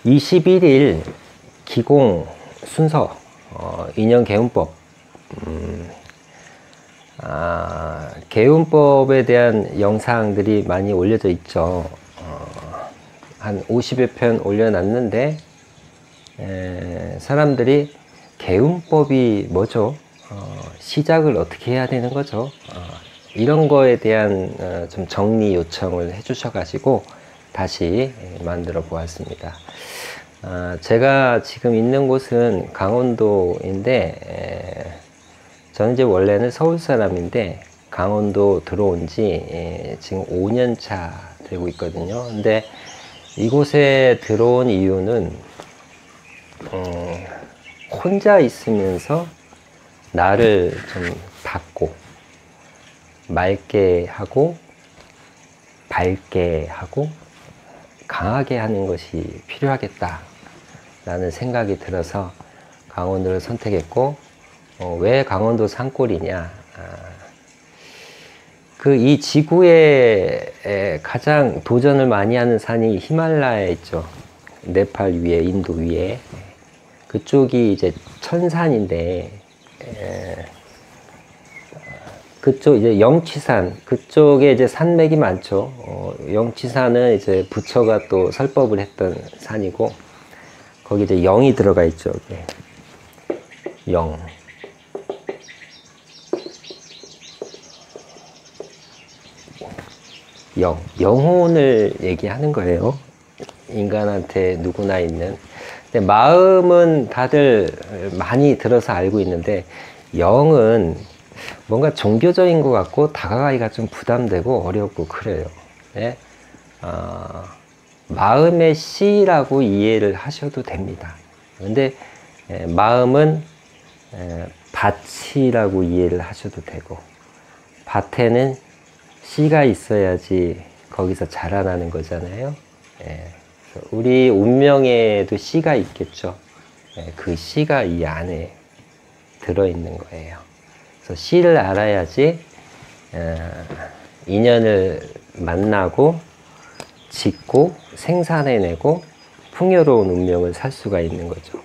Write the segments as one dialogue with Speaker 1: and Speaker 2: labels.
Speaker 1: 21일 기공 순서 인연개운법, 개운법에 대한 영상들이 많이 올려져 있죠. 한 50여 편 올려놨는데 사람들이 개운법이 뭐죠? 시작을 어떻게 해야 되는 거죠? 이런 거에 대한 좀 정리 요청을 해주셔가지고 다시 만들어 보았습니다. 제가 지금 있는 곳은 강원도인데 저는 이제 원래는 서울 사람인데 강원도 들어온 지 지금 5년 차 되고 있거든요. 근데 이곳에 들어온 이유는 혼자 있으면서 나를 좀 닫고 맑게 하고 밝게 하고 강하게 하는 것이 필요하겠다 라는 생각이 들어서 강원도를 선택했고, 왜 강원도 산골이냐, 이 지구에 가장 도전을 많이 하는 산이 히말라야에 있죠. 네팔 위에, 인도 위에. 그쪽이 이제 천산인데, 그쪽 이제 영치산, 그쪽에 이제 산맥이 많죠. 영치산은 이제 부처가 또 설법을 했던 산이고, 거기 이제 영이 들어가 있죠. 영. 영혼을 얘기하는 거예요. 인간한테 누구나 있는. 근데 마음은 다들 많이 들어서 알고 있는데, 영은 뭔가 종교적인 것 같고 다가가기가 좀 부담되고 어렵고 그래요. 네? 마음의 씨라고 이해를 하셔도 됩니다. 근데 마음은 밭이라고 이해를 하셔도 되고, 밭에는 씨가 있어야지 거기서 자라나는 거잖아요. 우리 운명에도 씨가 있겠죠. 그 씨가 이 안에 들어있는 거예요. 그래서 씨를 알아야지 인연을 만나고 짓고 생산해내고 풍요로운 운명을 살 수가 있는 거죠.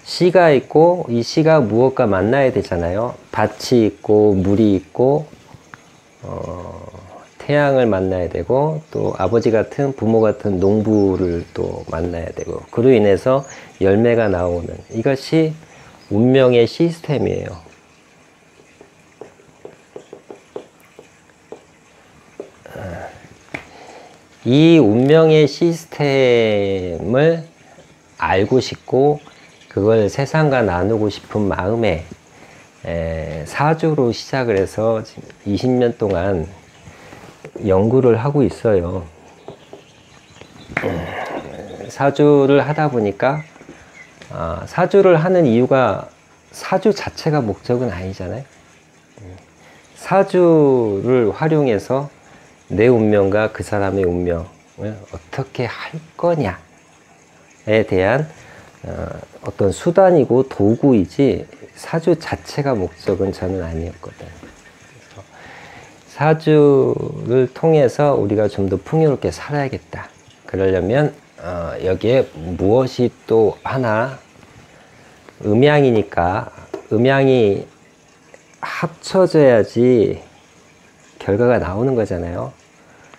Speaker 1: 씨가 있고 이 씨가 무엇과 만나야 되잖아요. 밭이 있고 물이 있고 태양을 만나야 되고, 또 아버지 같은 부모 같은 농부를 또 만나야 되고, 그로 인해서 열매가 나오는, 이것이 운명의 시스템이에요. 이 운명의 시스템을 알고 싶고 그걸 세상과 나누고 싶은 마음에 사주로 시작을 해서 지금 20년 동안 연구를 하고 있어요. 사주를 하다 보니까 사주를 하는 이유가 사주 자체가 목적은 아니잖아요. 사주를 활용해서 내 운명과 그 사람의 운명을 어떻게 할 거냐에 대한 어떤 수단이고 도구이지 사주 자체가 목적은 저는 아니었거든요. 사주를 통해서 우리가 좀 더 풍요롭게 살아야겠다. 그러려면 여기에 무엇이 또 하나, 음양이니까 음양이 합쳐져야지 결과가 나오는 거잖아요.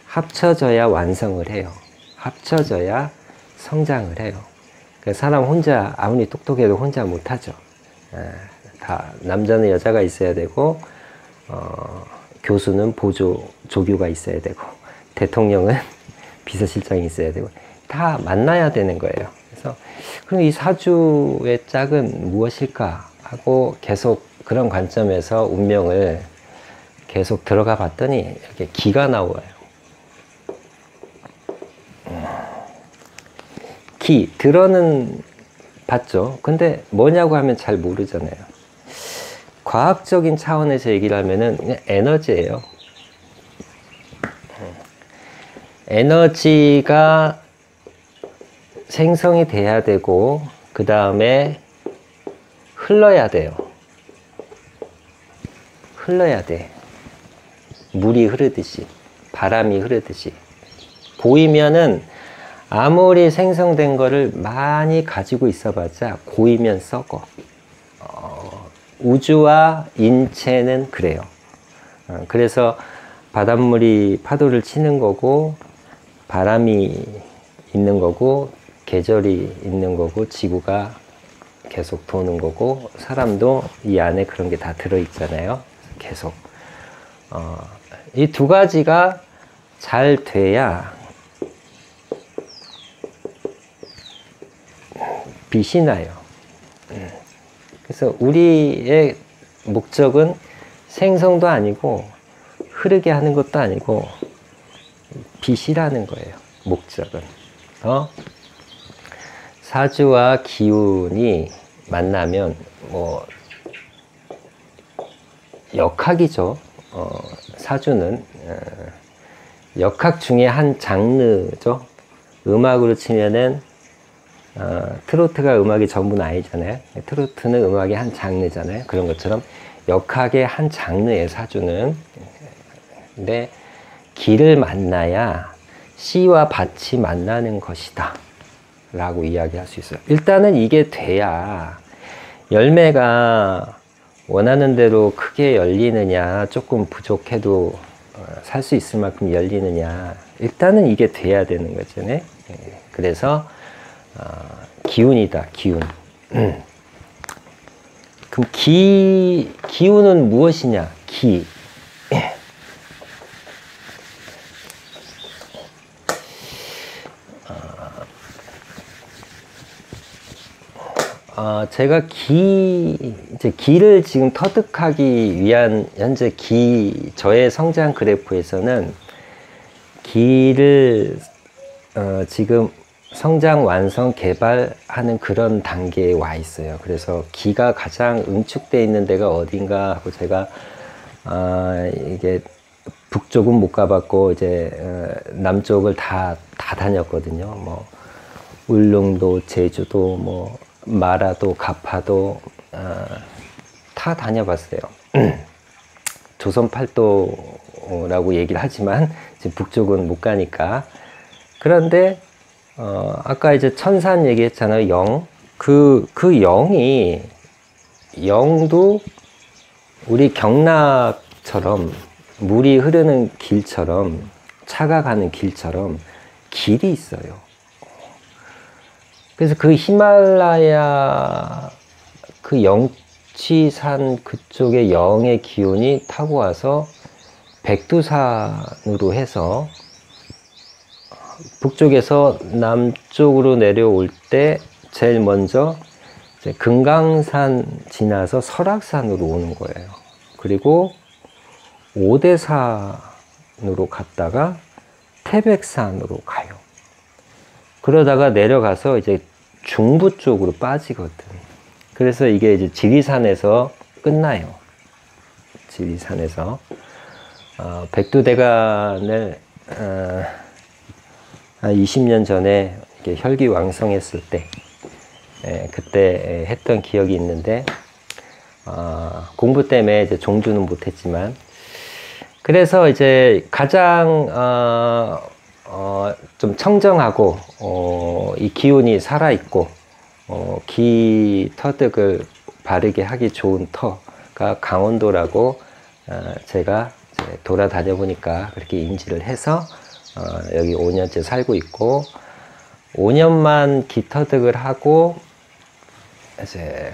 Speaker 1: 합쳐져야 완성을 해요. 합쳐져야 성장을 해요. 사람 혼자 아무리 똑똑해도 혼자 못하죠. 다 남자는 여자가 있어야 되고, 교수는 조교가 있어야 되고, 대통령은 비서실장이 있어야 되고, 다 만나야 되는 거예요. 그래서 그럼 이 사주의 짝은 무엇일까 하고 계속 그런 관점에서 운명을 계속 들어가 봤더니 이렇게 기가 나와요. 기, 들어는 봤죠. 근데 뭐냐고 하면 잘 모르잖아요. 과학적인 차원에서 얘기를 하면은 그냥 에너지예요. 에너지가 생성이 돼야 되고 그 다음에 흘러야 돼요. 흘러야 돼. 물이 흐르듯이, 바람이 흐르듯이. 고이면은 아무리 생성된 거를 많이 가지고 있어봤자 고이면 썩어. 우주와 인체는 그래요. 그래서 바닷물이 파도를 치는 거고, 바람이 있는 거고, 계절이 있는 거고, 지구가 계속 도는 거고, 사람도 이 안에 그런 게 다 들어있잖아요. 계속. 이 두 가지가 잘 돼야 빛이 나요. 그래서 우리의 목적은 생성도 아니고 흐르게 하는 것도 아니고 빛이라는 거예요. 목적은. 사주와 기운이 만나면 뭐 역학이죠. 사주는 역학 중에 한 장르죠. 음악으로 치면은 트로트가 음악이 전부는 아니잖아요. 트로트는 음악의 한 장르잖아요. 그런 것처럼 역학의 한 장르의 사주는. 근데 기를 만나야 씨와 밭이 만나는 것이다 라고 이야기할 수 있어요. 일단은 이게 돼야 열매가 원하는 대로 크게 열리느냐, 조금 부족해도 살 수 있을 만큼 열리느냐, 일단은 이게 돼야 되는 거잖아요. 그래서 기운이다, 기운. 그럼 기운은 무엇이냐? 기. 제가 이제 기를 지금 터득하기 위한 현재 저의 성장 그래프에서는 기를 지금 성장, 완성, 개발하는 그런 단계에 와 있어요. 그래서 기가 가장 응축되어 있는 데가 어딘가 하고 제가 이게 북쪽은 못 가봤고 이제 남쪽을 다 다녔거든요. 뭐 울릉도, 제주도, 뭐 마라도, 가파도 다 다녀봤어요. 조선팔도라고 얘기를 하지만 지금 북쪽은 못 가니까. 그런데 아까 이제 천산 얘기했잖아요. 영. 그 영도 우리 경락처럼 물이 흐르는 길처럼, 차가 가는 길처럼 길이 있어요. 그래서 그 히말라야 그 영치산 그쪽의 영의 기운이 타고 와서 백두산으로 해서 북쪽에서 남쪽으로 내려올 때 제일 먼저 이제 금강산 지나서 설악산으로 오는 거예요. 그리고 오대산으로 갔다가 태백산으로 가요. 그러다가 내려가서 이제 중부 쪽으로 빠지거든. 그래서 이게 이제 지리산에서 끝나요. 지리산에서. 백두대간을 한 20년 전에 이렇게 혈기왕성했을 때, 그때 했던 기억이 있는데, 공부 때문에 이제 종주는 못했지만, 그래서 이제 가장 좀 청정하고 이 기운이 살아있고 기 터득을 바르게 하기 좋은 터가 강원도라고 제가 이제 돌아다녀 보니까 그렇게 인지를 해서 여기 5년째 살고 있고, 5년만 기 터득을 하고 이제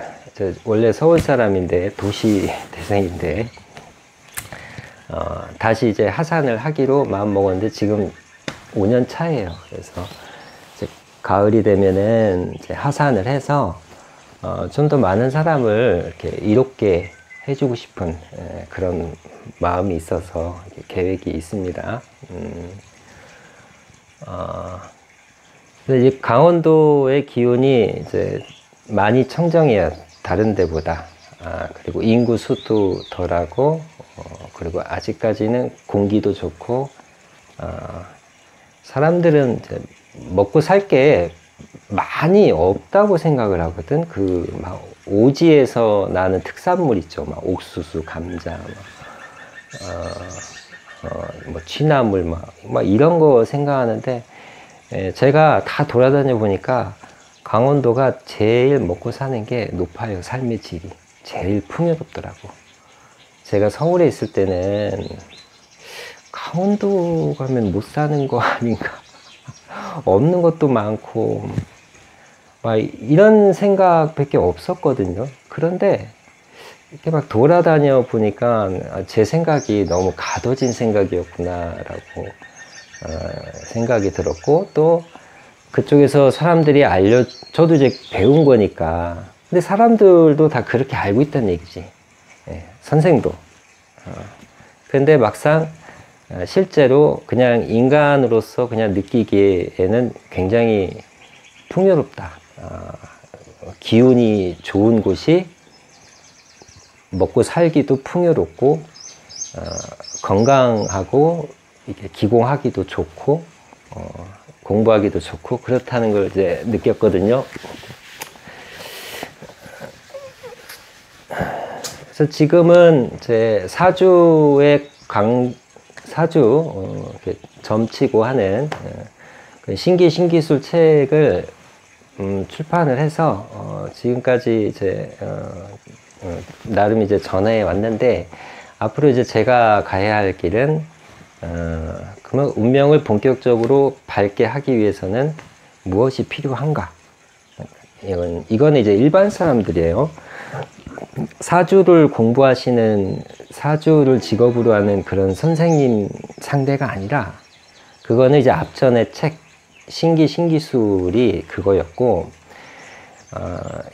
Speaker 1: 원래 서울 사람인데 도시 대생인데 다시 이제 하산을 하기로 마음 먹었는데 지금 5년 차예요. 그래서 이제 가을이 되면은 이제 하산을 해서 좀 더 많은 사람을 이렇게 이롭게 해주고 싶은 그런 마음이 있어서 계획이 있습니다. 근데 이 강원도의 기운이 이제 많이 청정해요. 다른 데보다. 그리고 인구 수도 덜하고, 그리고 아직까지는 공기도 좋고, 사람들은 이제 먹고 살 게 많이 없다고 생각을 하거든. 그 막 오지에서 나는 특산물 있죠. 막 옥수수, 감자, 뭐 취나물 막 이런 거 생각하는데, 제가 다 돌아다녀 보니까 강원도가 제일 먹고 사는 게 높아요. 삶의 질이 제일 풍요롭더라고. 제가 서울에 있을 때는 강원도 가면 못 사는 거 아닌가, 없는 것도 많고 막 이런 생각밖에 없었거든요. 그런데 이렇게 막 돌아다녀 보니까 제 생각이 너무 가둬진 생각이었구나라고 생각이 들었고, 또 그쪽에서 사람들이 저도 이제 배운 거니까. 근데 사람들도 다 그렇게 알고 있다는 얘기지. 선생도. 근데 막상 실제로 그냥 인간으로서 그냥 느끼기에는 굉장히 풍요롭다. 기운이 좋은 곳이 먹고 살기도 풍요롭고, 건강하고, 이렇게 기공하기도 좋고, 공부하기도 좋고, 그렇다는 걸 이제 느꼈거든요. 그래서 지금은 제 사주의 이렇게 점치고 하는 신기술 책을 출판을 해서 지금까지 이제 나름 이제 전해 왔는데, 앞으로 이제 제가 가야 할 길은 그러면 운명을 본격적으로 밝게 하기 위해서는 무엇이 필요한가? 이건 이제 일반 사람들이에요. 사주를 공부하시는, 사주를 직업으로 하는 그런 선생님 상대가 아니라, 그거는 이제 앞전에 책 신기술이 그거였고,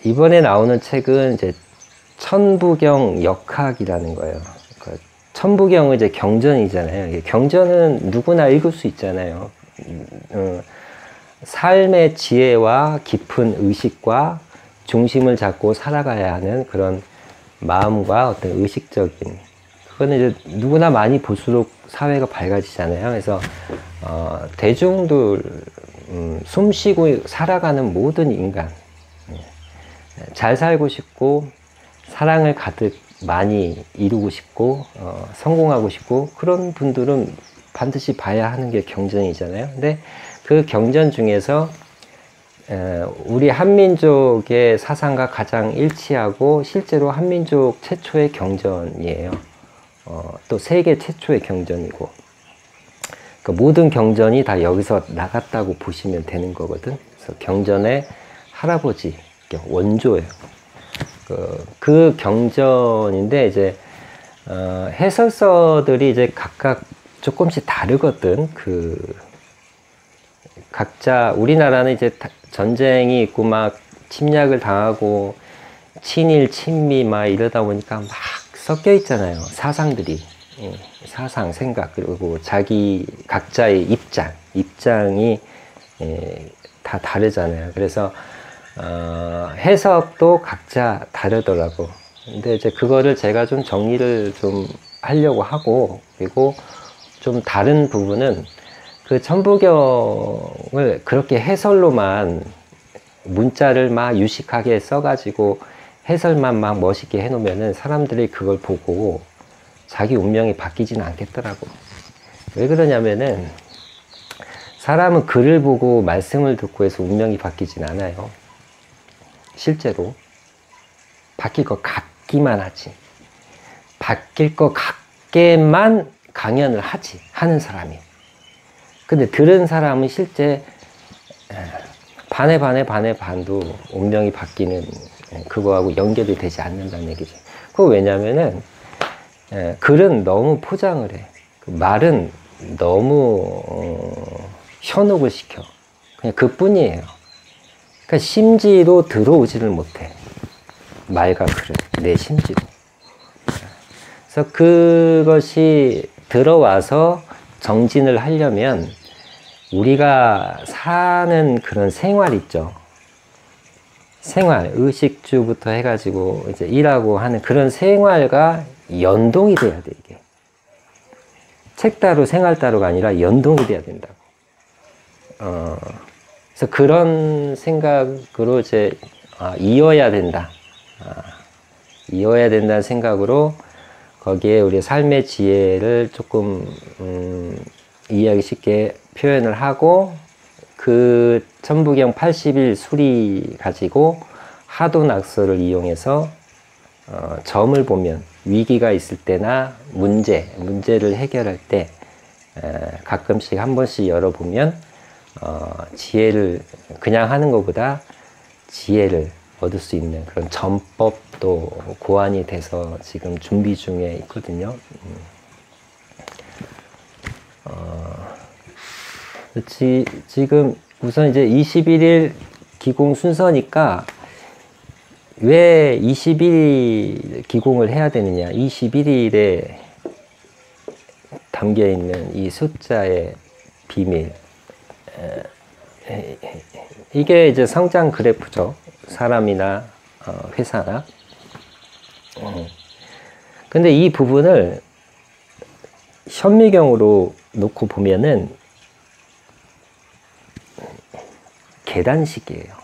Speaker 1: 이번에 나오는 책은 이제 천부경 역학이라는 거예요. 그 천부경은 이제 경전이잖아요. 경전은 누구나 읽을 수 있잖아요. 삶의 지혜와 깊은 의식과 중심을 잡고 살아가야 하는 그런 마음과 어떤 의식적인, 그거는 이제 누구나 많이 볼수록 사회가 밝아지잖아요. 그래서 대중들, 숨 쉬고 살아가는 모든 인간, 잘 살고 싶고 사랑을 가득 많이 이루고 싶고 성공하고 싶고, 그런 분들은 반드시 봐야 하는 게 경전이잖아요. 근데 그 경전 중에서 우리 한민족의 사상과 가장 일치하고, 실제로 한민족 최초의 경전이에요. 또 세계 최초의 경전이고, 그 모든 경전이 다 여기서 나갔다고 보시면 되는 거거든. 그래서 경전의 할아버지, 원조예요. 그 경전인데, 이제 해설서들이 이제 각각 조금씩 다르거든. 각자, 우리나라는 이제 전쟁이 있고 막 침략을 당하고 친일 친미 막 이러다 보니까 막 섞여 있잖아요. 사상들이, 사상, 생각, 그리고 자기 각자의 입장이 다 다르잖아요. 그래서 해석도 각자 다르더라고. 근데 이제 그거를 제가 좀 정리를 좀 하려고 하고, 그리고 좀 다른 부분은 그 천부경을 그렇게 해설로만 문자를 막 유식하게 써가지고 해설만 막 멋있게 해놓으면은 사람들이 그걸 보고 자기 운명이 바뀌지는 않겠더라고. 왜 그러냐면은 사람은 글을 보고 말씀을 듣고 해서 운명이 바뀌진 않아요. 실제로 바뀔 것 같기만 하지. 바뀔 것 같게만 강연을 하는 사람이. 근데 들은 사람은 실제 반에 반도 운명이 바뀌는, 그거하고 연결이 되지 않는다는 얘기죠. 그거 왜냐면은 글은 너무 포장을 해. 말은 너무 현혹을 시켜. 그냥 그뿐이에요. 그러니까 심지로 들어오지를 못해. 말과 글은 내 심지로. 그래서 그것이 들어와서 정진을 하려면 우리가 사는 그런 생활 있죠. 생활, 의식주부터 해가지고 이제 일하고 하는 그런 생활과 연동이 돼야 돼, 이게. 책 따로 생활 따로가 아니라 연동이 돼야 된다고. 그래서 그런 생각으로 이제 이어야 된다. 이어야 된다는 생각으로 거기에 우리 삶의 지혜를 조금 이해하기 쉽게 표현을 하고 그 천부경 80일 수리 가지고 하도낙서를 이용해서 점을 보면 위기가 있을 때나 문제를 해결할 때 가끔씩 한 번씩 열어보면 지혜를 그냥 하는 것보다 지혜를 얻을 수 있는 그런 전법도 고안이 돼서 지금 준비 중에 있거든요. 지금 우선 이제 21일 기공 순서니까 왜 21일 기공을 해야 되느냐. 21일에 담겨 있는 이 숫자의 비밀. 이게 이제 성장 그래프죠. 사람이나 회사나. 근데 이 부분을 현미경으로 놓고 보면은 계단식이에요.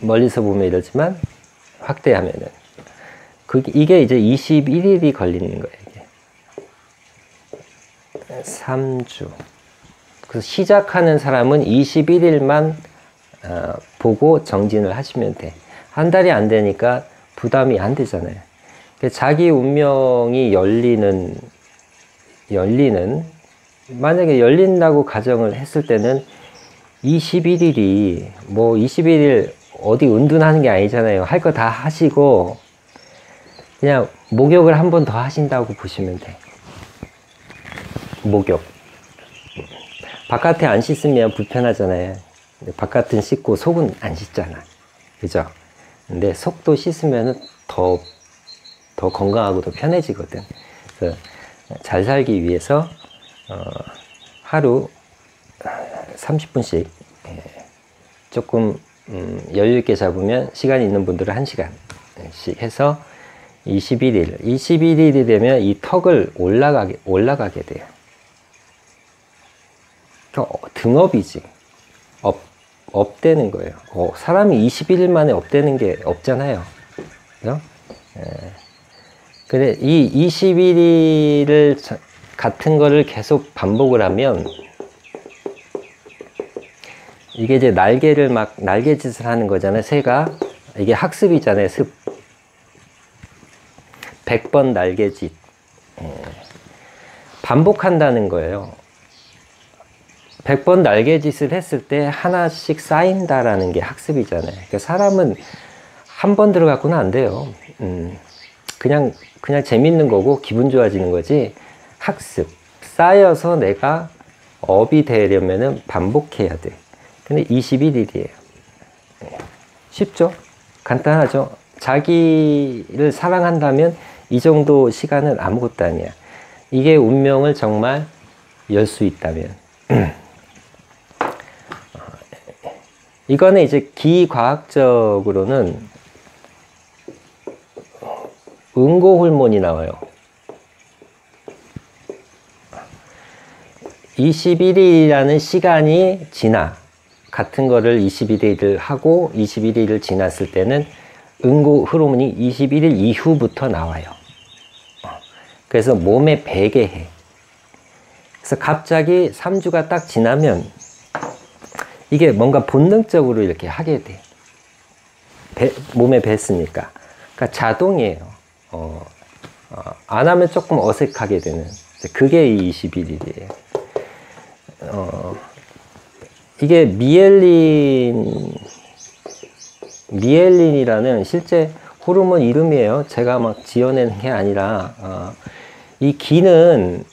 Speaker 1: 멀리서 보면 이러지만 확대하면은 이게 이제 21일이 걸리는 거예요. 이게. 3주. 그래서 시작하는 사람은 21일만 보고 정진을 하시면 돼. 한 달이 안 되니까 부담이 안 되잖아요. 자기 운명이 열리는 만약에 열린다고 가정을 했을 때는 21일이 뭐 21일 어디 은둔하는 게 아니잖아요. 할 거 다 하시고 그냥 목욕을 한 번 더 하신다고 보시면 돼. 목욕. 바깥에 안 씻으면 불편하잖아요. 바깥은 씻고 속은 안 씻잖아. 그죠? 근데 속도 씻으면 더 건강하고 더 편해지거든. 그래서 잘 살기 위해서 하루 30분씩 조금 여유 있게 잡으면 시간이 있는 분들은 1시간씩 해서 21일이 되면 이 턱을 올라가게 돼요. 등업이지. 업되는 거예요. 사람이 21일 만에 업되는 게 없잖아요. 그죠? 근데 이 21일을 같은 거를 계속 반복을 하면 이게 이제 날개짓을 하는 거잖아요. 새가. 이게 학습이잖아요. 습. 100번 날개짓. 반복한다는 거예요. 100번 날개짓을 했을 때 하나씩 쌓인다라는 게 학습이잖아요. 그러니까 사람은 한 번 들어갖고는 안 돼요. 그냥 재밌는 거고 기분 좋아지는 거지. 학습. 쌓여서 내가 업이 되려면은 반복해야 돼. 근데 21일이에요. 쉽죠? 간단하죠? 자기를 사랑한다면 이 정도 시간은 아무것도 아니야. 이게 운명을 정말 열 수 있다면. 이거는 이제 기과학적으로는 응고 호르몬이 나와요. 21일이라는 시간이 지나 같은 거를 21일을 하고 21일을 지났을 때는 응고 호르몬이 21일 이후부터 나와요. 그래서 몸에 배게 해. 그래서 갑자기 3주가 딱 지나면 이게 뭔가 본능적으로 이렇게 하게 돼. 몸에 뱄으니까. 그러니까 자동이에요. 안 하면 조금 어색하게 되는. 그게 이 21일이에요. 이게 미엘린이라는 실제 호르몬 이름이에요. 제가 막 지어내는 게 아니라, 이 기는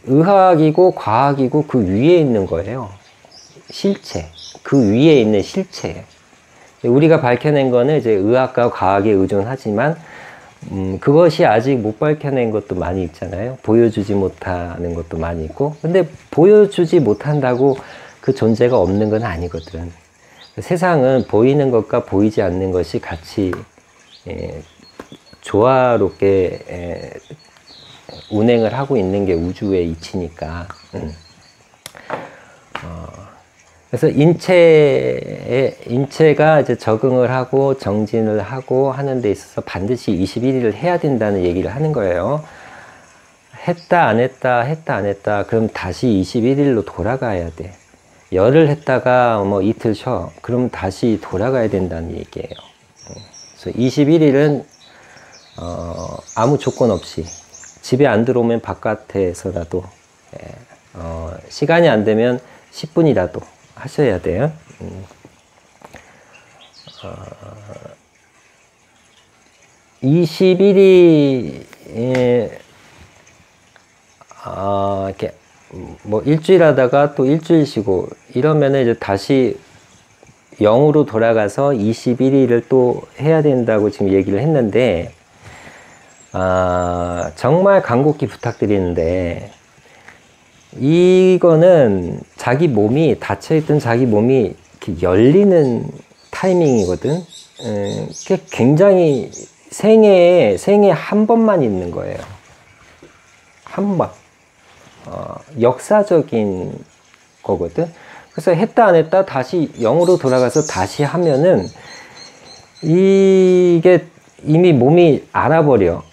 Speaker 1: 의학이고 과학이고 그 위에 있는 거예요. 실체. 그 위에 있는 실체예요. 우리가 밝혀낸 거는 이제 의학과 과학에 의존하지만, 그것이 아직 못 밝혀낸 것도 많이 있잖아요. 보여주지 못하는 것도 많이 있고. 근데 보여주지 못한다고 그 존재가 없는 건 아니거든. 세상은 보이는 것과 보이지 않는 것이 같이 조화롭게 운행을 하고 있는 게 우주의 이치니까. 그래서 인체가 이제 적응을 하고 정진을 하고 하는 데 있어서 반드시 21일을 해야 된다는 얘기를 하는 거예요. 했다 안 했다 했다 안 했다 그럼 다시 21일로 돌아가야 돼. 열흘 했다가 뭐 이틀 쉬어 그럼 다시 돌아가야 된다는 얘기예요. 그래서 21일은 아무 조건 없이 집에 안 들어오면 바깥에서라도 시간이 안 되면 10분이라도 하셔야 돼요. 21일이 이렇게 뭐 일주일 하다가 또 일주일 쉬고 이러면은 이제 다시 0으로 돌아가서 21일을 또 해야 된다고 지금 얘기를 했는데 정말 간곡히 부탁드리는데 이거는 자기 몸이 닫혀있던 자기 몸이 이렇게 열리는 타이밍이거든. 그게 굉장히 생애에 한 번만 있는 거예요. 한 번. 역사적인 거거든. 그래서 했다 안 했다 다시 0으로 돌아가서 다시 하면은 이게 이미 몸이 알아버려.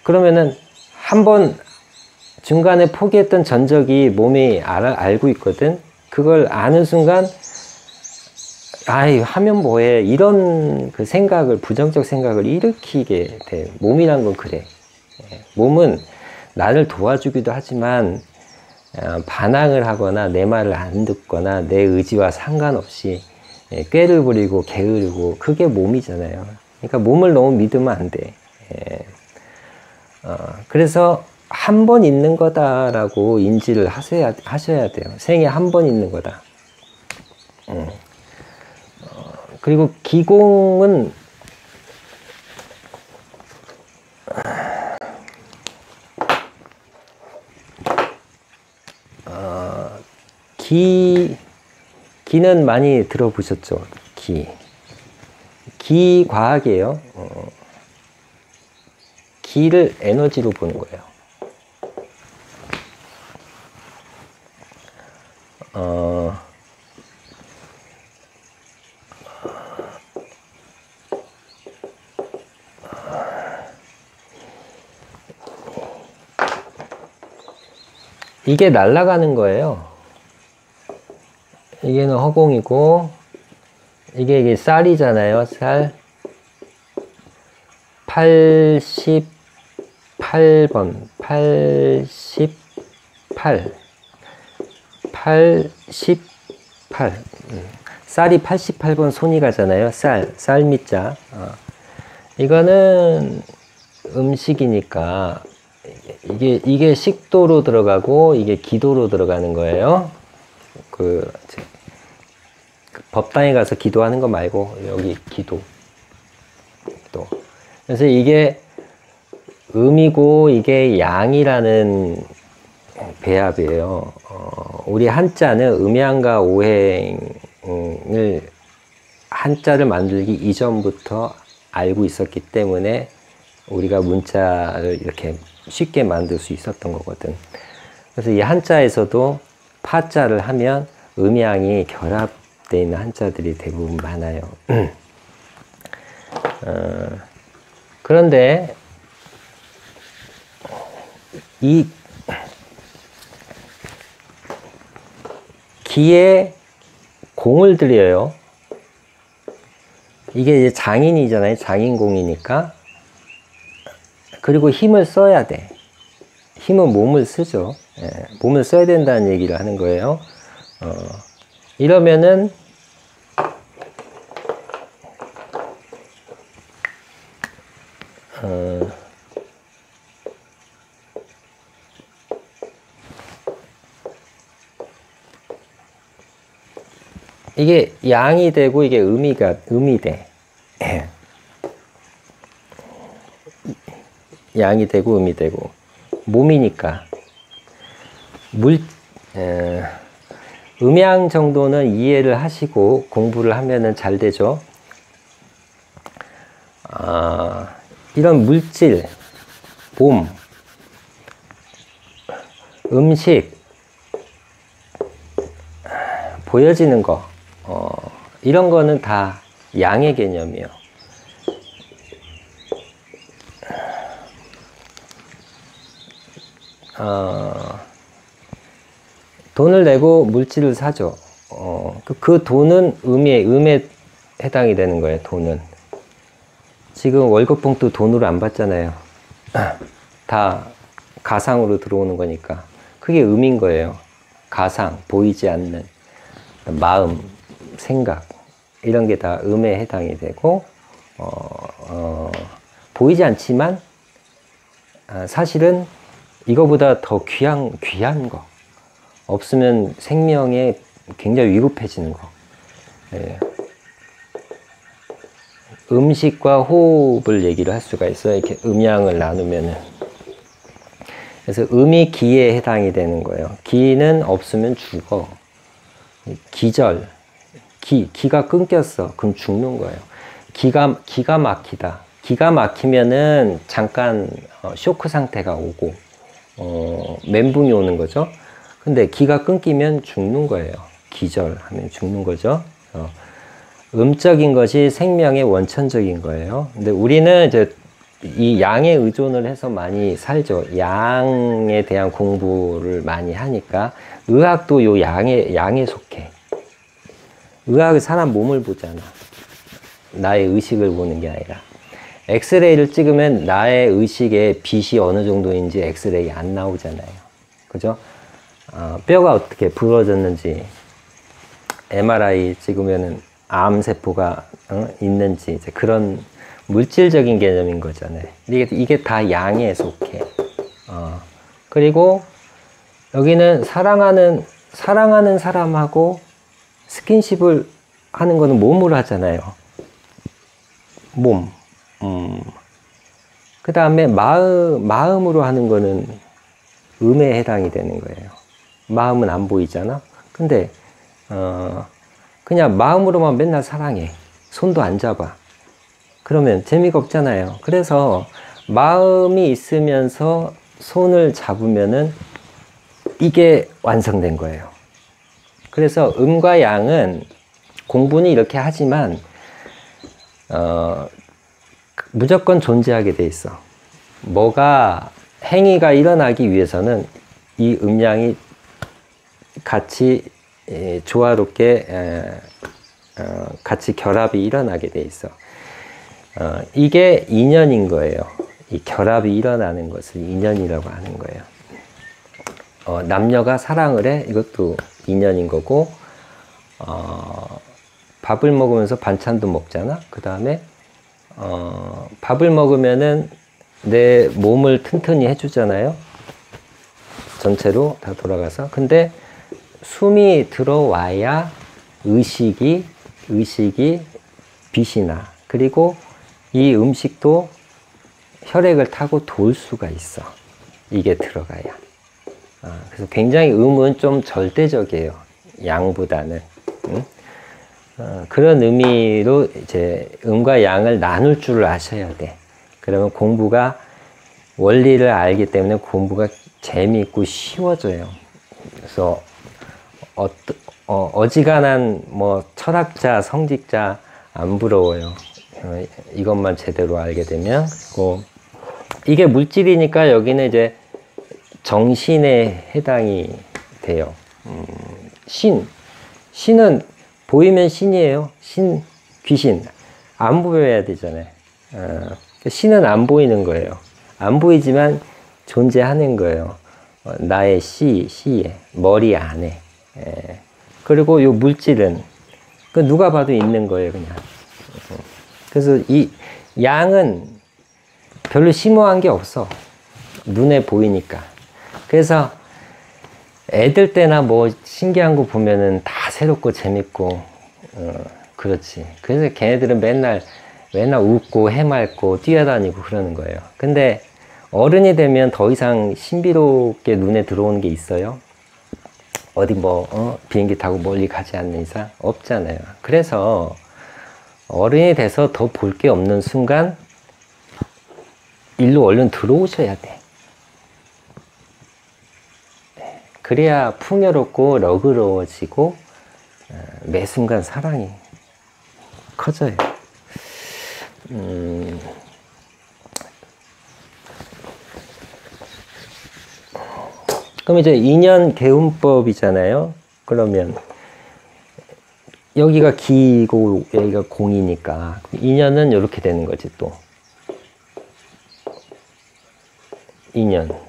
Speaker 1: 그러면은 한번 중간에 포기했던 전적이 몸이 알고 있거든. 그걸 아는 순간 아이 하면 뭐해 이런 그 생각을 부정적 생각을 일으키게 돼. 몸이란 건 그래. 몸은 나를 도와주기도 하지만 반항을 하거나 내 말을 안 듣거나 내 의지와 상관없이 꾀를 부리고 게으르고 그게 몸이잖아요. 그러니까 몸을 너무 믿으면 안 돼. 그래서 한 번 있는 거다라고 인지를 하셔야 돼요. 생에 한 번 있는 거다. 그리고 기공은 기는 많이 들어보셨죠? 기 과학이에요. 기를 에너지로 보는 거예요. 이게 날아가는 거예요. 이게는 허공이고 이게 쌀이잖아요. 쌀 88번 88 쌀이 88번 손이 가잖아요. 쌀미자. 이거는 음식이니까 이게 식도로 들어가고 이게 기도로 들어가는 거예요. 그 법당에 가서 기도하는 거 말고 여기 기도. 그래서 이게 음이고 이게 양이라는 배합이에요. 우리 한자는 음양과 오행을 한자를 만들기 이전부터 알고 있었기 때문에 우리가 문자를 이렇게 쉽게 만들 수 있었던 거거든. 그래서 이 한자에서도 파자를 하면 음양이 결합되어 있는 한자들이 대부분 많아요. 그런데 이 기에 공을 들여요. 이게 이제 장인이잖아요. 장인공이니까. 그리고 힘을 써야 돼. 힘은 몸을 쓰죠. 몸을 써야 된다는 얘기를 하는 거예요. 이러면은 이게 양이 되고 이게 음이 돼. 양이 되고 음이 되고 몸이니까 음양 정도는 이해를 하시고 공부를 하면은 잘 되죠. 이런 물질, 몸, 음식, 보여지는 거, 이런 거는 다 양의 개념이에요. 돈을 내고 물질을 사죠. 그 돈은 음에 해당이 되는 거예요. 돈은 지금 월급 봉투 돈으로 안 받잖아요. 다 가상으로 들어오는 거니까 그게 음인 거예요. 가상, 보이지 않는 마음, 생각, 이런 게 다 음에 해당이 되고, 보이지 않지만 사실은 이거보다 더 귀한 거, 없으면 생명에 굉장히 위급해지는 거. 예. 음식과 호흡을 얘기를 할 수가 있어요. 이렇게 음양을 나누면은. 그래서 음이 기에 해당이 되는 거예요. 기는 없으면 죽어. 기절. 기가 끊겼어. 그럼 죽는 거예요. 기가 막히다. 기가 막히면은 잠깐 쇼크 상태가 오고, 멘붕이 오는 거죠. 근데 기가 끊기면 죽는 거예요. 기절하면 죽는 거죠. 음적인 것이 생명의 원천적인 거예요. 근데 우리는 이제 이 양에 의존을 해서 많이 살죠. 양에 대한 공부를 많이 하니까. 의학도 요 양에 속해. 의학은 사람 몸을 보잖아. 나의 의식을 보는 게 아니라. 엑스레이를 찍으면 나의 의식의 빛이 어느 정도인지 엑스레이 안 나오잖아요. 그죠? 뼈가 어떻게 부러졌는지, MRI 찍으면은 암세포가 있는지, 이제 그런 물질적인 개념인 거잖아요. 이게 다 양에 속해. 그리고 여기는 사랑하는 사람하고 스킨십을 하는 거는 몸으로 하잖아요. 몸. 그 다음에 마음으로 하는 거는 음에 해당이 되는 거예요. 마음은 안 보이잖아. 근데 그냥 마음으로만 맨날 사랑해. 손도 안 잡아. 그러면 재미가 없잖아요. 그래서 마음이 있으면서 손을 잡으면은 이게 완성된 거예요. 그래서 음과 양은 공부는 이렇게 하지만 무조건 존재하게 돼 있어. 뭐가 행위가 일어나기 위해서는 이 음양이 같이 조화롭게 같이 결합이 일어나게 돼 있어. 이게 인연인 거예요. 이 결합이 일어나는 것을 인연이라고 하는 거예요. 남녀가 사랑을 해, 이것도 인연인 거고, 밥을 먹으면서 반찬도 먹잖아. 그 다음에 밥을 먹으면은 내 몸을 튼튼히 해주잖아요. 전체로 다 돌아가서. 근데 숨이 들어와야 의식이 빛이 나. 그리고 이 음식도 혈액을 타고 돌 수가 있어. 이게 들어가야. 그래서 굉장히 음은 좀 절대적이에요. 양보다는. 그런 의미로 이제 음과 양을 나눌 줄 아셔야 돼. 그러면 공부가, 원리를 알기 때문에 공부가 재미있고 쉬워져요. 그래서 어지간한 뭐 철학자, 성직자 안 부러워요. 이것만 제대로 알게 되면. 그리고 이게 물질이니까 여기는 이제 정신에 해당이 돼요. 신은 보이면 신이에요. 귀신. 안 보여야 되잖아요. 신은 안 보이는 거예요. 안 보이지만 존재하는 거예요. 나의 시에, 머리 안에. 그리고 요 물질은 그 누가 봐도 있는 거예요, 그냥. 그래서 이 양은 별로 심오한 게 없어. 눈에 보이니까. 그래서 애들 때나 뭐 신기한 거 보면은 다 새롭고 재밌고, 그렇지. 그래서 걔네들은 맨날 웃고 해맑고 뛰어다니고 그러는 거예요. 근데 어른이 되면 더 이상 신비롭게 눈에 들어오는 게 있어요? 어디 비행기 타고 멀리 가지 않는 이상 없잖아요. 그래서 어른이 돼서 더 볼 게 없는 순간 일로 얼른 들어오셔야 돼. 그래야 풍요롭고 너그러워지고 매 순간 사랑이 커져요. 그럼 이제 인연 개운법이잖아요. 그러면 여기가 기고 여기가 공이니까 인연은 이렇게 되는 거지 또. 인연.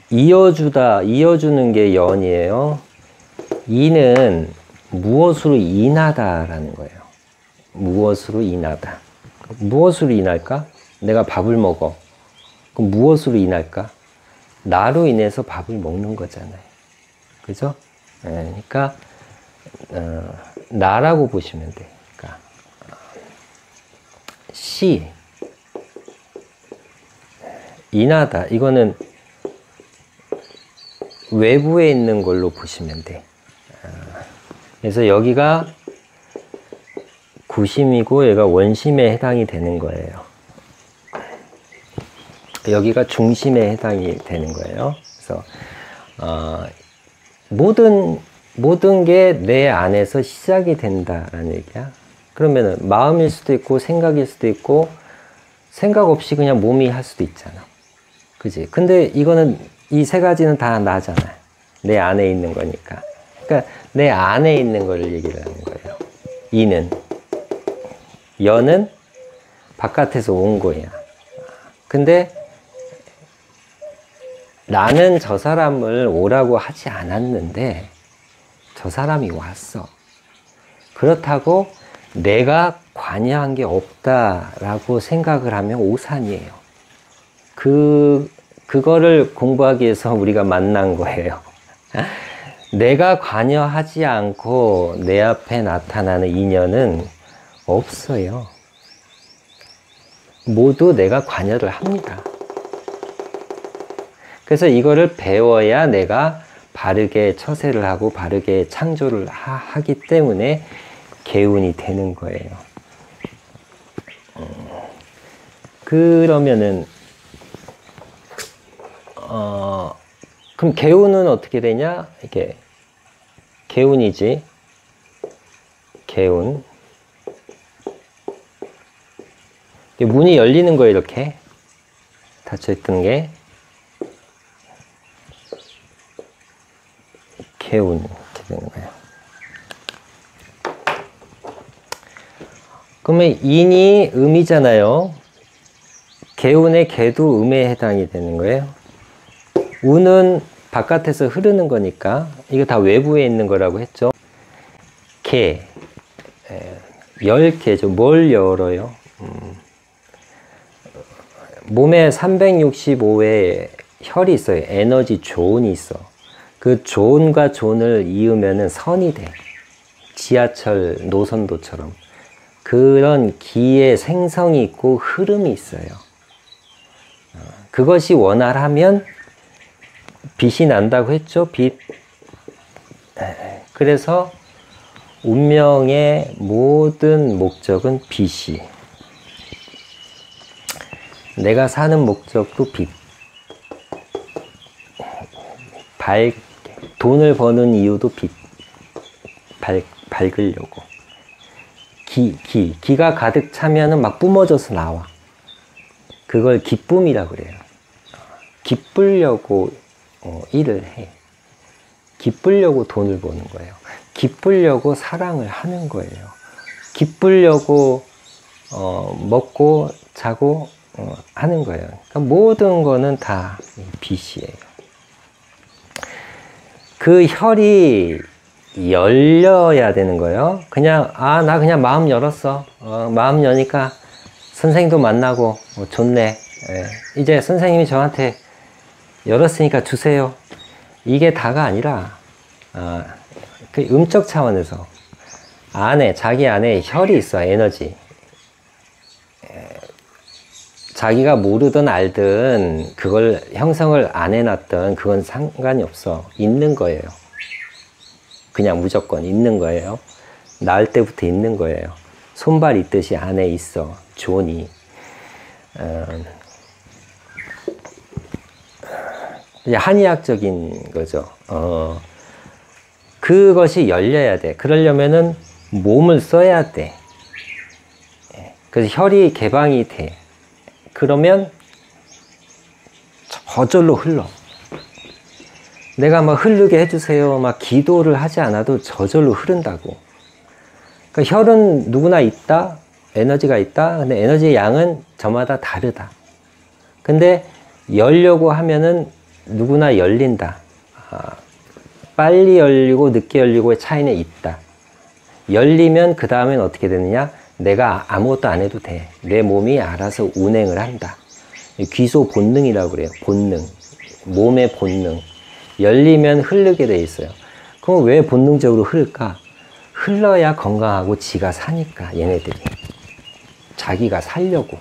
Speaker 1: 이어주다, 이어주는 게 연이에요. 이는 무엇으로 인하다라는 거예요. 무엇으로 인하다. 무엇으로 인할까? 내가 밥을 먹어. 그럼 무엇으로 인할까? 나로 인해서 밥을 먹는 거잖아요. 그죠? 그러니까 나라고 보시면 돼. 그러니까 시 인하다. 이거는 외부에 있는 걸로 보시면 돼. 그래서 여기가 구심이고 얘가 원심에 해당이 되는 거예요. 여기가 중심에 해당이 되는 거예요. 그래서 모든 게 내 안에서 시작이 된다라는 얘기야. 그러면은 마음일 수도 있고 생각일 수도 있고 생각 없이 그냥 몸이 할 수도 있잖아. 그지? 근데 이거는 이 세 가지는 다 나잖아. 내 안에 있는 거니까. 그러니까 내 안에 있는 거를 얘기를 하는 거예요. 이는. 연은 바깥에서 온 거야. 근데 나는 저 사람을 오라고 하지 않았는데 저 사람이 왔어. 그렇다고 내가 관여한 게 없다라고 생각을 하면 오산이에요. 그거를 공부하기 위해서 우리가 만난 거예요. 내가 관여하지 않고 내 앞에 나타나는 인연은 없어요. 모두 내가 관여를 합니다. 그래서 이거를 배워야 내가 바르게 처세를 하고 바르게 창조를 하기 때문에 개운이 되는 거예요. 그러면은 그럼 개운은 어떻게 되냐? 이게 개운이지. 개운. 문이 열리는 거예요, 이렇게. 닫혀있던 게. 개운. 이렇게 되는 거예요. 그러면 인이 음이잖아요. 개운의 개도 음에 해당이 되는 거예요. 운은 바깥에서 흐르는 거니까 이거 다 외부에 있는 거라고 했죠. 개. 열 개죠. 뭘 열어요? 몸에 365회 혈이 있어요. 에너지 존이 있어. 그 존과 존을 이으면은 선이 돼. 지하철 노선도처럼. 그런 기의 생성이 있고 흐름이 있어요. 그것이 원활하면 빛이 난다고 했죠. 빛. 그래서 운명의 모든 목적은 빛이. 내가 사는 목적도 빛. 돈을 버는 이유도 빛. 밝으려고. 기가 가득 차면은 막 뿜어져서 나와. 그걸 기쁨이라고 그래요. 기쁘려고 일을 해. 기쁘려고 돈을 버는 거예요. 기쁘려고 사랑을 하는 거예요. 기쁘려고 먹고 자고 하는 거예요. 그러니까 모든 거는 다 빛이에요. 그 혈이 열려야 되는 거예요. 그냥 나 그냥 마음 열었어. 마음 여니까 선생님도 만나고 좋네. 이제 선생님이 저한테 열었으니까 주세요. 이게 다가 아니라 그 음적 차원에서 자기 안에 혈이 있어. 에너지. 자기가 모르든 알든 그걸 형성을 안 해놨든 그건 상관이 없어. 있는 거예요. 그냥 무조건 있는 거예요. 낳을 때부터 있는 거예요. 손발 있듯이 안에 있어. 존이. 이제 한의학적인 거죠. 그것이 열려야 돼. 그러려면은 몸을 써야 돼. 그래서 혈이 개방이 돼. 그러면 저절로 흘러. 내가 막 흐르게 해주세요. 막 기도를 하지 않아도 저절로 흐른다고. 그러니까 혈은 누구나 있다. 에너지가 있다. 근데 에너지의 양은 저마다 다르다. 근데 열려고 하면은 누구나 열린다. 빨리 열리고 늦게 열리고의 차이는 있다. 열리면 그 다음엔 어떻게 되느냐? 내가 아무것도 안 해도 돼. 내 몸이 알아서 운행을 한다. 귀소 본능이라고 그래요. 본능. 몸의 본능. 열리면 흐르게 돼 있어요. 그럼 왜 본능적으로 흐를까? 흘러야 건강하고 지가 사니까, 얘네들이. 자기가 살려고.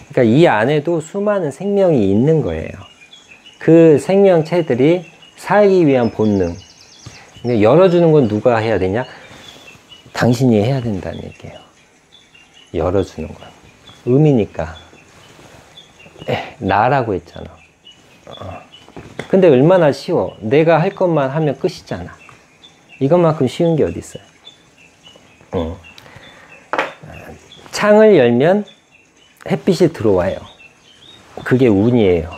Speaker 1: 그러니까 이 안에도 수많은 생명이 있는 거예요. 그 생명체들이 살기 위한 본능. 열어주는 건 누가 해야 되냐? 당신이 해야 된다는 얘기예요. 열어주는 건. 음이니까. 나라고 했잖아. 근데 얼마나 쉬워. 내가 할 것만 하면 끝이잖아. 이것만큼 쉬운 게 어디 있어요. 창을 열면 햇빛이 들어와요. 그게 운이에요.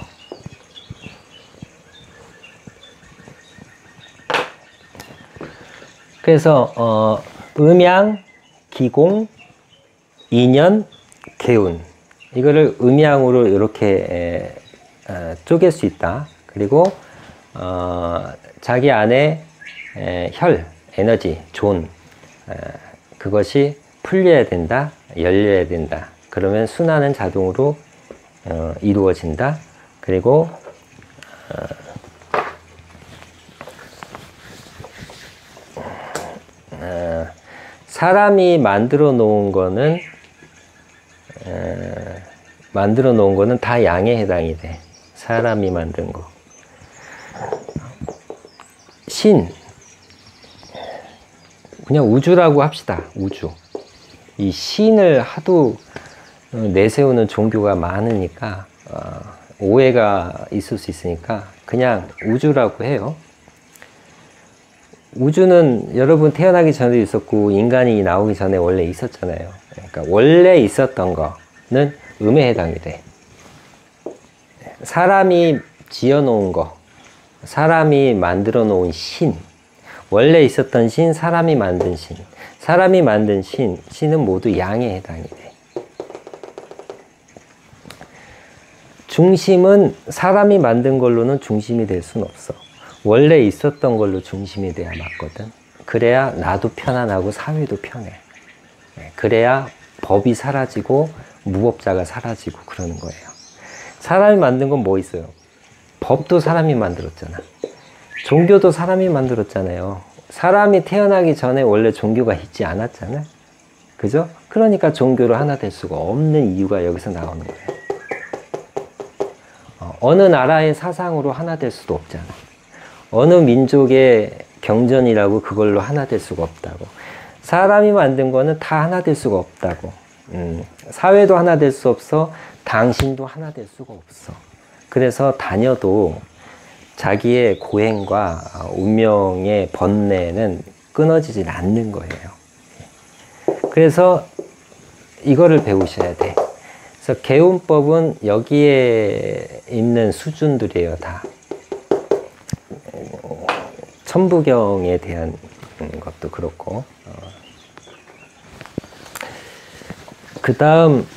Speaker 1: 그래서 음양, 기공, 인연, 개운, 이거를 음양으로 이렇게 쪼갤 수 있다. 그리고 자기 안에 혈, 에너지, 존, 그것이 풀려야 된다, 열려야 된다. 그러면 순환은 자동으로 이루어진다. 그리고 사람이 만들어 놓은 거는 다 양에 해당이 돼. 사람이 만든 거. 신, 그냥 우주라고 합시다. 우주. 이 신을 하도 내세우는 종교가 많으니까 오해가 있을 수 있으니까 그냥 우주라고 해요. 우주는 여러분 태어나기 전에도 있었고 인간이 나오기 전에 원래 있었잖아요. 그러니까 원래 있었던 거는 음에 해당이 돼. 사람이 지어놓은 거, 사람이 만들어 놓은 신, 원래 있었던 신, 사람이 만든 신, 사람이 만든 신은 모두 양에 해당이 돼. 중심은 사람이 만든 걸로는 중심이 될 수는 없어. 원래 있었던 걸로 중심이 돼야 맞거든. 그래야 나도 편안하고 사회도 편해. 그래야 법이 사라지고 무법자가 사라지고 그러는 거예요. 사람이 만든 건 뭐 있어요? 법도 사람이 만들었잖아. 종교도 사람이 만들었잖아요. 사람이 태어나기 전에 원래 종교가 있지 않았잖아. 그죠? 그러니까 종교로 하나 될 수가 없는 이유가 여기서 나오는 거예요. 어느 나라의 사상으로 하나 될 수도 없잖아. 어느 민족의 경전이라고 그걸로 하나 될 수가 없다고. 사람이 만든 거는 다 하나 될 수가 없다고. 사회도 하나 될 수 없어. 당신도 하나 될 수가 없어. 그래서 다녀도 자기의 고행과 운명의 번뇌는 끊어지질 않는 거예요. 그래서 이거를 배우셔야 돼. 그래서 개운법은 여기에 있는 수준들이에요, 다. 천부경에 대한 것도 그렇고. 그 다음,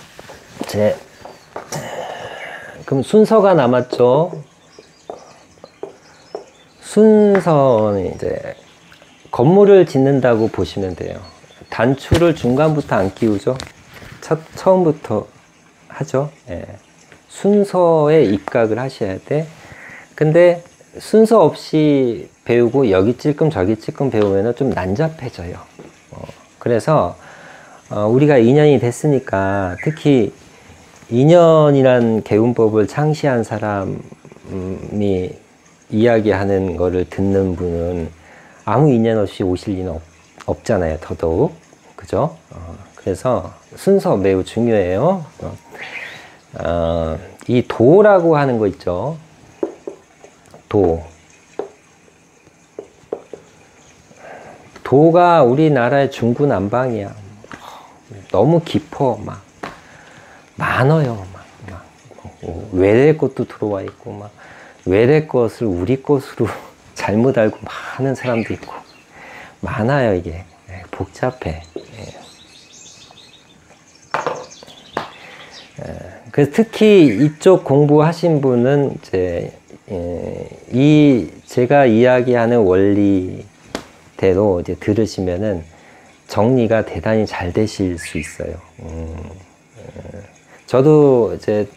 Speaker 1: 그럼 순서가 남았죠. 순서는 이제 건물을 짓는다고 보시면 돼요. 단추를 중간부터 안 끼우죠. 처음부터 하죠. 예. 순서에 입각을 하셔야 돼. 근데 순서 없이 배우고 여기 찔끔 저기 찔끔 배우면 좀 난잡해져요. 그래서 우리가 2년이 됐으니까 특히 2년이란 개운법을 창시한 사람이 이야기하는 거를 듣는 분은 아무 인연 없이 오실 리는 없잖아요. 더더욱. 그죠? 그래서 순서 매우 중요해요. 이 도라고 하는 거 있죠. 도가 우리나라의 중구난방이야. 너무 깊어. 막 많아요. 막 외래 것도 들어와 있고, 막 외래 것을 우리 것으로 잘못 알고 많은 사람도 있고 많아요. 이게 복잡해. 그래서 특히 이쪽 공부하신 분은 이제 제가 이야기하는 원리대로 이제 들으시면은 정리가 대단히 잘 되실 수 있어요. 저도 이제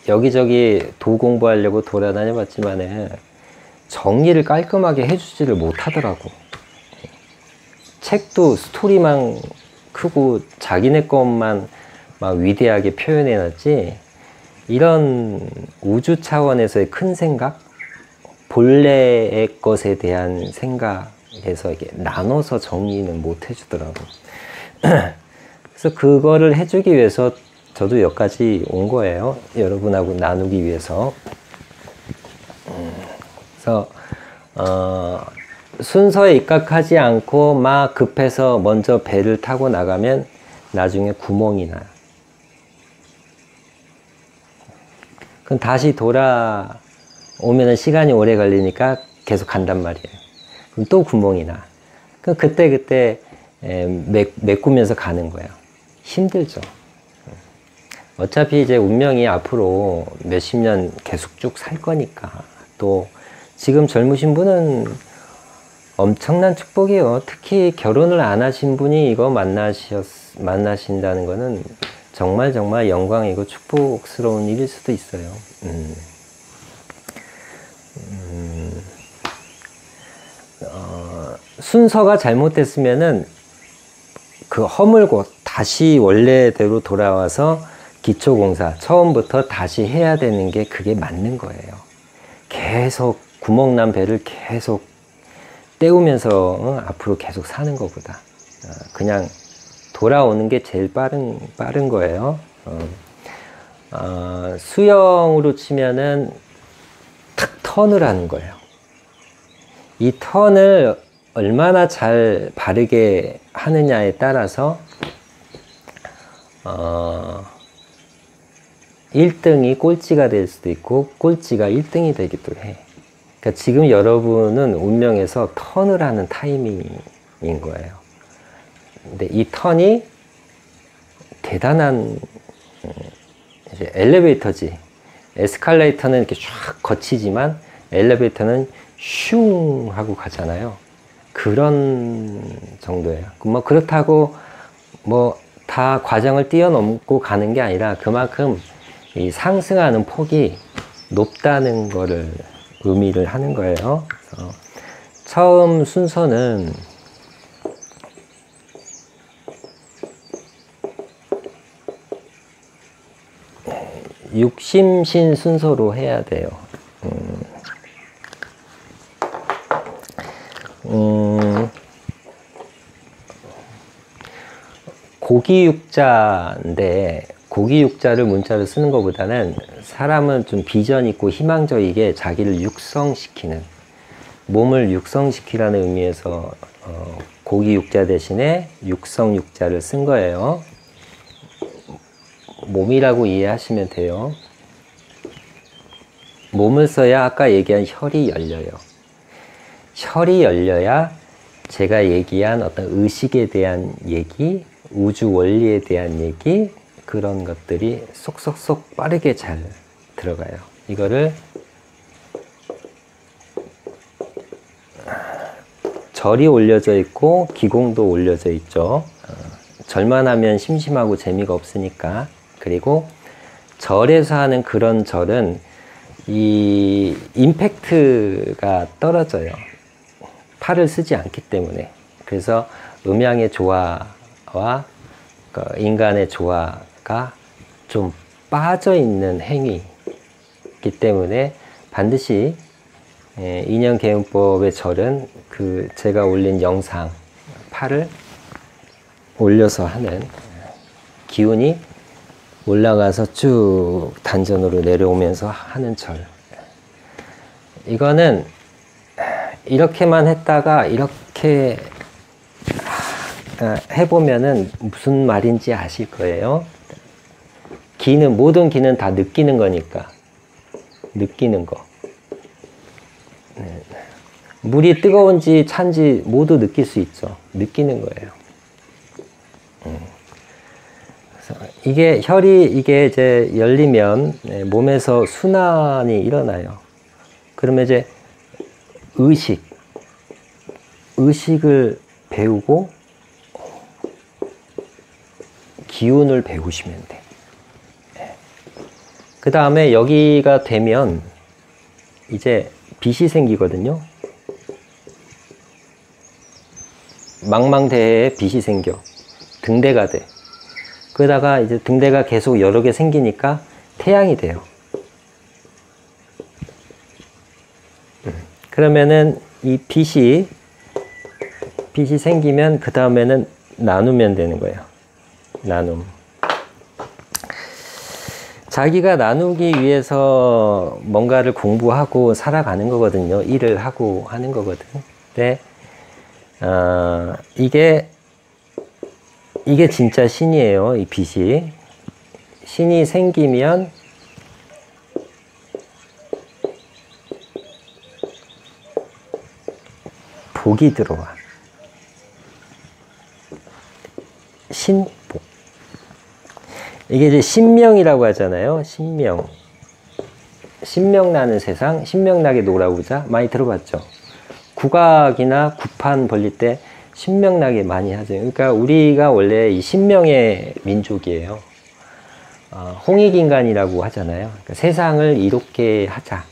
Speaker 1: 여기저기 도 공부하려고 돌아다녀 봤지만은 정리를 깔끔하게 해주지를 못하더라고. 책도 스토리만 크고 자기네 것만 막 위대하게 표현해놨지, 이런 우주 차원에서의 큰 생각, 본래의 것에 대한 생각에서 이게 나눠서 정리는 못 해주더라고. 그래서 그거를 해주기 위해서 저도 여기까지 온 거예요. 여러분하고 나누기 위해서. 그래서 순서에 입각하지 않고 막 급해서 먼저 배를 타고 나가면 나중에 구멍이 나요. 그럼 다시 돌아오면 시간이 오래 걸리니까 계속 간단 말이에요. 그럼 또 구멍이 나. 그럼 그때 메꾸면서 가는 거예요. 힘들죠. 어차피 이제 운명이 앞으로 몇십 년 계속 쭉 살 거니까. 또 지금 젊으신 분은 엄청난 축복이에요. 특히 결혼을 안 하신 분이 이거 만나신다는 거는 정말 영광이고 축복스러운 일일 수도 있어요. 순서가 잘못됐으면은 그 허물고 다시 원래대로 돌아와서 기초공사 처음부터 다시 해야 되는 게 그게 맞는 거예요. 계속 구멍난 배를 계속 때우면서 앞으로 계속 사는 것보다 그냥 돌아오는 게 제일 빠른 거예요. 수영으로 치면은 탁 턴을 하는 거예요. 이 턴을 얼마나 잘 바르게 하느냐에 따라서 1등이 꼴찌가 될 수도 있고 꼴찌가 1등이 되기도 해. 그러니까 지금 여러분은 운명에서 턴을 하는 타이밍인 거예요. 근데 이 턴이 대단한 이제 엘리베이터지. 에스컬레이터는 이렇게 쫙 거치지만 엘리베이터는 슝 하고 가잖아요. 그런 정도예요. 뭐 그렇다고 뭐 다 과정을 뛰어넘고 가는 게 아니라 그만큼 이 상승하는 폭이 높다는 거를 의미를 하는 거예요. 그래서 처음 순서는 육심신 순서로 해야 돼요. 고기육자인데 고기육자를 문자로 쓰는 것보다는 사람은 좀 비전 있고 희망적이게 자기를 육성시키는, 몸을 육성시키라는 의미에서 고기육자 대신에 육성육자를 쓴 거예요. 몸이라고 이해하시면 돼요. 몸을 써야 아까 얘기한 혈이 열려요. 혈이 열려야 제가 얘기한 어떤 의식에 대한 얘기, 우주 원리에 대한 얘기, 그런 것들이 쏙쏙쏙 빠르게 잘 들어가요. 이거를 절이 올려져 있고 기공도 올려져 있죠. 절만 하면 심심하고 재미가 없으니까. 그리고 절에서 하는 그런 절은 이 임팩트가 떨어져요. 팔을 쓰지 않기 때문에. 그래서 음양의 조화와 인간의 조화가 좀 빠져 있는 행위이기 때문에 반드시 인연개운법의 절은 그 제가 올린 영상, 팔을 올려서 하는, 기운이 올라가서 쭉 단전으로 내려오면서 하는 절. 이거는 이렇게만 했다가 이렇게 해보면은 무슨 말인지 아실 거예요. 기는, 모든 기는 다 느끼는 거니까. 느끼는 거. 물이 뜨거운지 찬지 모두 느낄 수 있죠. 느끼는 거예요. 그래서 이게 혈이 이게 이제 열리면 몸에서 순환이 일어나요. 그러면 이제 의식을 배우고 기운을 배우시면 돼. 그 다음에 여기가 되면 이제 빛이 생기거든요. 망망대해에 빛이 생겨. 등대가 돼. 그러다가 이제 등대가 계속 여러 개 생기니까 태양이 돼요. 그러면은 이 빛이 생기면 그 다음에는 나누면 되는 거예요. 나눔. 자기가 나누기 위해서 뭔가를 공부하고 살아가는 거거든요. 일을 하고 하는 거거든. 근데 이게 진짜 신이에요. 이 빛이. 신이 생기면 복이 들어와. 신복. 이게 이제 신명이라고 하잖아요. 신명. 신명 나는 세상, 신명나게 놀아보자. 많이 들어봤죠? 국악이나 구판 벌릴 때 신명나게 많이 하죠. 그러니까 우리가 원래 이 신명의 민족이에요. 홍익인간이라고 하잖아요. 그러니까 세상을 이롭게 하자.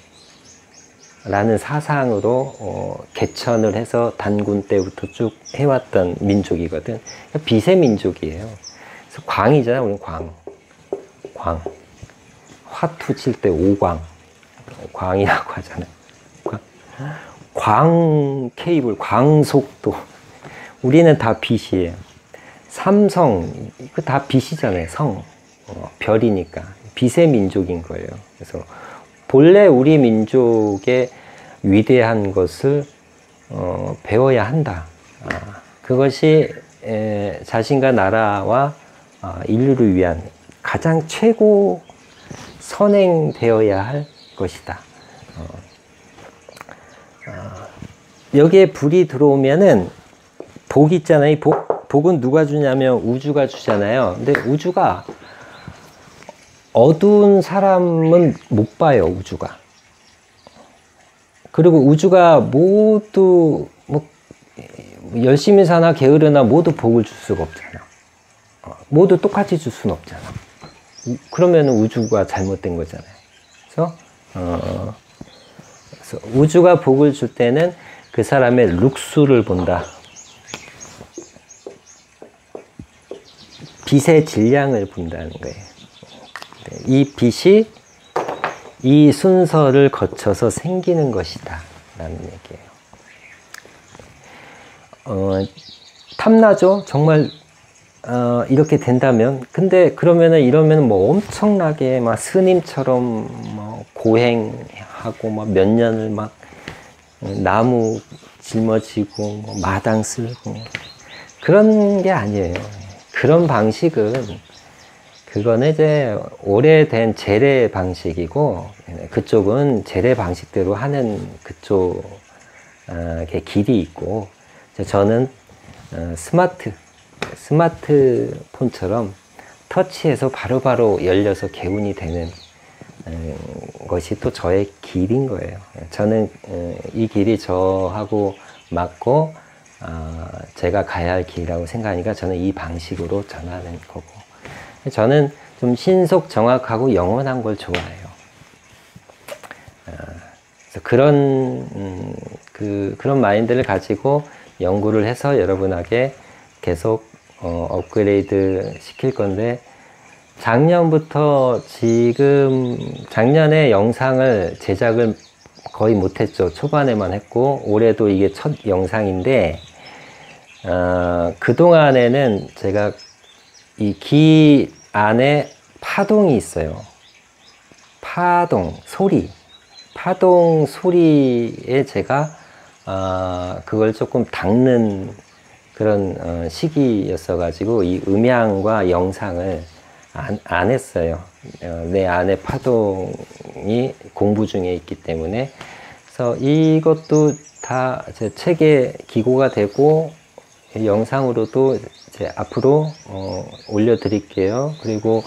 Speaker 1: 라는 사상으로 개천을 해서 단군 때부터 쭉 해왔던 민족이거든. 그러니까 빛의 민족이에요. 그래서 광이잖아, 우리는 광. 화투 칠 때 오광. 광이라고 하잖아요. 광 케이블, 광속도. 우리는 다 빛이에요. 삼성, 이거 다 빛이잖아요. 성. 별이니까. 빛의 민족인 거예요. 그래서 본래 우리 민족의 위대한 것을 배워야 한다. 그것이 자신과 나라와 인류를 위한 가장 최고 선행되어야 할 것이다. 여기에 불이 들어오면은 복 있잖아요. 복은 누가 주냐면 우주가 주잖아요. 근데 우주가 어두운 사람은 못 봐요. 우주가. 그리고 우주가 모두 뭐 열심히 사나 게으르나 모두 복을 줄 수가 없잖아. 모두 똑같이 줄 수는 없잖아. 그러면 우주가 잘못된 거잖아요. 그래서 우주가 복을 줄 때는 그 사람의 룩수를 본다. 빛의 질량을 본다는 거예요. 이 빛이 이 순서를 거쳐서 생기는 것이다 라는 얘기예요. 탐나죠? 정말 이렇게 된다면. 근데 그러면은 이러면 뭐 엄청나게 막 스님처럼 뭐 고행하고 막 몇 년을 막 나무 짊어지고 뭐 마당 쓸고 그런 게 아니에요. 그런 방식은 그거는 이제 오래된 재래 방식이고 그쪽은 재래 방식대로 하는 그쪽의 길이 있고 저는 스마트폰처럼 터치해서 바로바로 열려서 개운이 되는 것이 또 저의 길인 거예요. 저는 이 길이 저하고 맞고 제가 가야 할 길이라고 생각하니까 저는 이 방식으로 전하는 거고 저는 좀 신속 정확하고 영원한 걸 좋아해요. 그래서 그런 마인드를 가지고 연구를 해서 여러분에게 계속 업그레이드 시킬 건데 작년부터 지금 작년에 영상을 제작을 거의 못했죠. 초반에만 했고 올해도 이게 첫 영상인데 그동안에는 제가 이 귀 안에 파동이 있어요. 파동, 소리. 파동 소리에 제가 그걸 조금 닦는 그런 시기였어 가지고 이 음향과 영상을 안 했어요. 내 안에 파동이 공부 중에 있기 때문에. 그래서 이것도 다 제 책에 기고가 되고 영상으로도 이제 앞으로 올려드릴게요. 그리고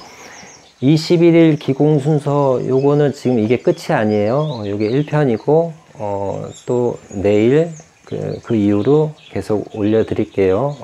Speaker 1: 21일 기공 순서 요거는 지금 이게 끝이 아니에요. 요게 1편이고 또 내일 그 이후로 계속 올려드릴게요.